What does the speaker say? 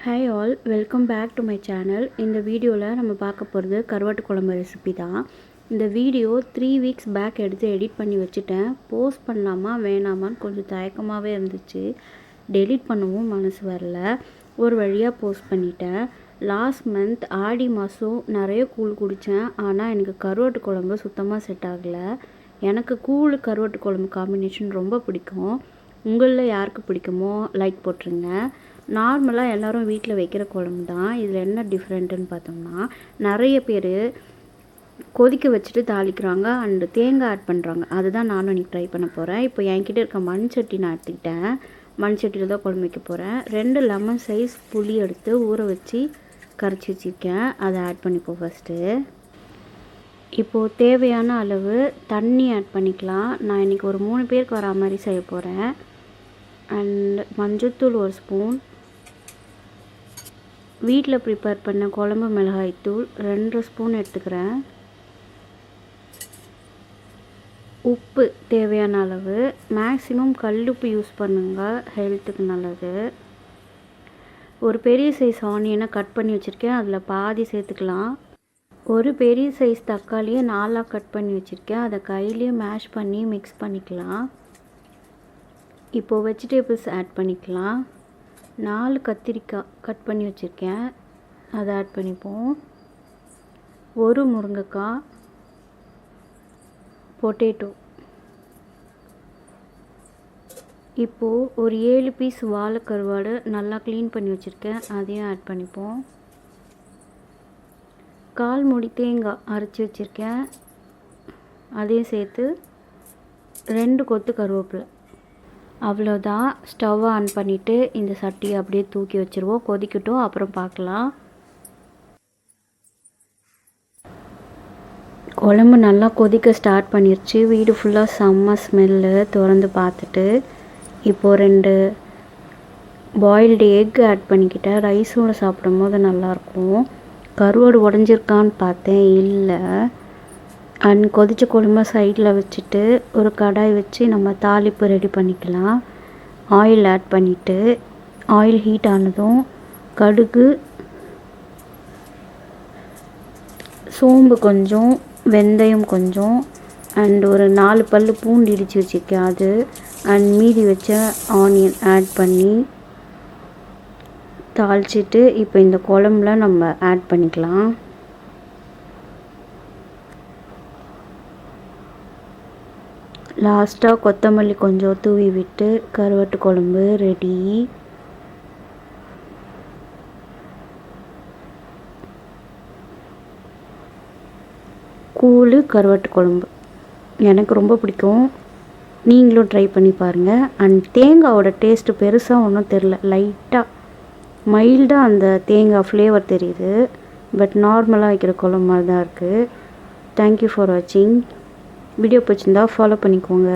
Hi all, welcome back to my channel. இந்த வீடியோவில் நம்ம பார்க்க போகிறது கருவாட்டு குழம்பு ரெசிபி தான். இந்த வீடியோ 3 வீக்ஸ் பேக் எடுத்து எடிட் பண்ணி வச்சுட்டேன். போஸ்ட் பண்ணலாமா வேணாமான்னு கொஞ்சம் தயக்கமாகவே இருந்துச்சு. டெலிட் பண்ணவும் மனசு வரல. ஒரு வழியாக போஸ்ட் பண்ணிட்டேன். லாஸ்ட் மந்த் ஆடி மாதம் நிறைய கூழ் குடித்தேன். ஆனால் எனக்கு கருவாட்டு குழம்பு சுத்தமாக செட் ஆகலை. எனக்கு கூழ் கருவாட்டு குழம்பு காம்பினேஷன் ரொம்ப பிடிக்கும். உங்களில் யாருக்கு பிடிக்குமோ லைக் போட்டுருங்க. நார்மலாக எல்லோரும் வீட்டில் வைக்கிற குழம்பு தான். இதில் என்ன டிஃப்ரெண்ட்டுன்னு பார்த்தோம்னா, நிறைய பேர் கொதிக்க வச்சுட்டு தாளிக்கிறாங்க அண்டு தேங்காய் ஆட் பண்ணுறாங்க. அதுதான் நானும் இன்றைக்கி ட்ரை பண்ண போகிறேன். இப்போ என்கிட்ட இருக்க மண் சட்டி நான் எடுத்துக்கிட்டேன். மண் சட்டியில் தான் குழம்பு வைக்க போகிறேன். 2 லெமன் சைஸ் புளி எடுத்து ஊற வச்சு கரைச்சி வச்சுருக்கேன். அதை ஆட் பண்ணிப்போம் ஃபஸ்ட்டு. இப்போது தேவையான அளவு தண்ணி ஆட் பண்ணிக்கலாம். நான் இன்றைக்கி ஒரு 3 பேருக்கு வரா மாதிரி செய்ய போகிறேன். அண்ட் மஞ்சள்தூள் 1 ஸ்பூன், வீட்டில் ப்ரிப்பேர் பண்ண குழம்பு மிளகாய்த்தூள் 2 ஸ்பூன் எடுத்துக்கிறேன். உப்பு தேவையான அளவு. மேக்ஸிமம் கல்லுப்பு யூஸ் பண்ணுங்கள், ஹெல்த்துக்கு நல்லது. ஒரு பெரிய சைஸ் ஆனியனை கட் பண்ணி வச்சுருக்கேன், அதில் பாதி சேர்த்துக்கலாம். ஒரு பெரிய சைஸ் தக்காளியை 4ஆக கட் பண்ணி வச்சுருக்கேன், அதை கையிலேயே மேஷ் பண்ணி மிக்ஸ் பண்ணிக்கலாம். இப்போது வெஜிடபிள்ஸ் ஆட் பண்ணிக்கலாம். 4 கத்திரிக்காய் கட் பண்ணி வச்சுருக்கேன், அதை ஆட் பண்ணிப்போம். 1 முருங்கைக்காய், பொட்டேட்டோ. இப்போது ஒரு 7 பீஸ் வாழை கருவாடு நல்லா க்ளீன் பண்ணி வச்சுருக்கேன், அதையும் ஆட் பண்ணிப்போம். 1/4 மூடி தேங்காய் அரைச்சி வச்சுருக்கேன், அதையும் சேர்த்து 2 கொத்து கருவேப்பிலை. அவ்வளோதான். ஸ்டவ் ஆன் பண்ணிவிட்டு இந்த சட்டியை அப்படியே தூக்கி வச்சுருவோம். கொதிக்கட்டும், அப்புறம் பார்க்கலாம். குழம்பு நல்லா கொதிக்க ஸ்டார்ட் பண்ணிருச்சு. வீடு ஃபுல்லாக செம்ம ஸ்மெல்லு. திறந்து பார்த்துட்டு இப்போது 2 பாயில்டு எக் ஆட் பண்ணிக்கிட்டேன். ரைஸோடு சாப்பிடும் போது நல்லாயிருக்கும். கருவாடு உடஞ்சிருக்கான்னு பார்த்தேன், இல்லை. அண்ட் கொதித்த குழம்பு சைடில் வச்சுட்டு ஒரு கடாய் வச்சு நம்ம தாளிப்பு ரெடி பண்ணிக்கலாம். ஆயில் ஆட் பண்ணிவிட்டு ஆயில் ஹீட் ஆனதும் கடுகு, சோம்பு கொஞ்சம், வெந்தயம் கொஞ்சம், அண்ட் ஒரு 4 பல் பூண்டு இடித்து வச்சுருக்கேன் அது, அண்ட் மீதி வச்ச ஆனியன் ஆட் பண்ணி தாளிச்சிட்டு இப்போ இந்த குழம்புல நம்ம ஆட் பண்ணிக்கலாம். லாஸ்ட்டாக கொத்தமல்லி கொஞ்சம் தூவி விட்டு கருவாட்டு குழம்பு ரெடி. கூழ் கருவாட்டு குழம்பு எனக்கு ரொம்ப பிடிக்கும். நீங்களும் ட்ரை பண்ணி பாருங்கள். அண்ட் தேங்காயோட டேஸ்ட்டு பெருசாக ஒன்றும் தெரில, லைட்டாக மைல்டாக அந்த தேங்காய் ஃப்ளேவர் தெரியுது. பட் நார்மலாக வைக்கிற குழம்பு மாதிரி தான் இருக்குது. தேங்க்யூ ஃபார் வாட்சிங். வீடியோ பிடிச்சிருந்தா ஃபாலோ பண்ணிக்கோங்க.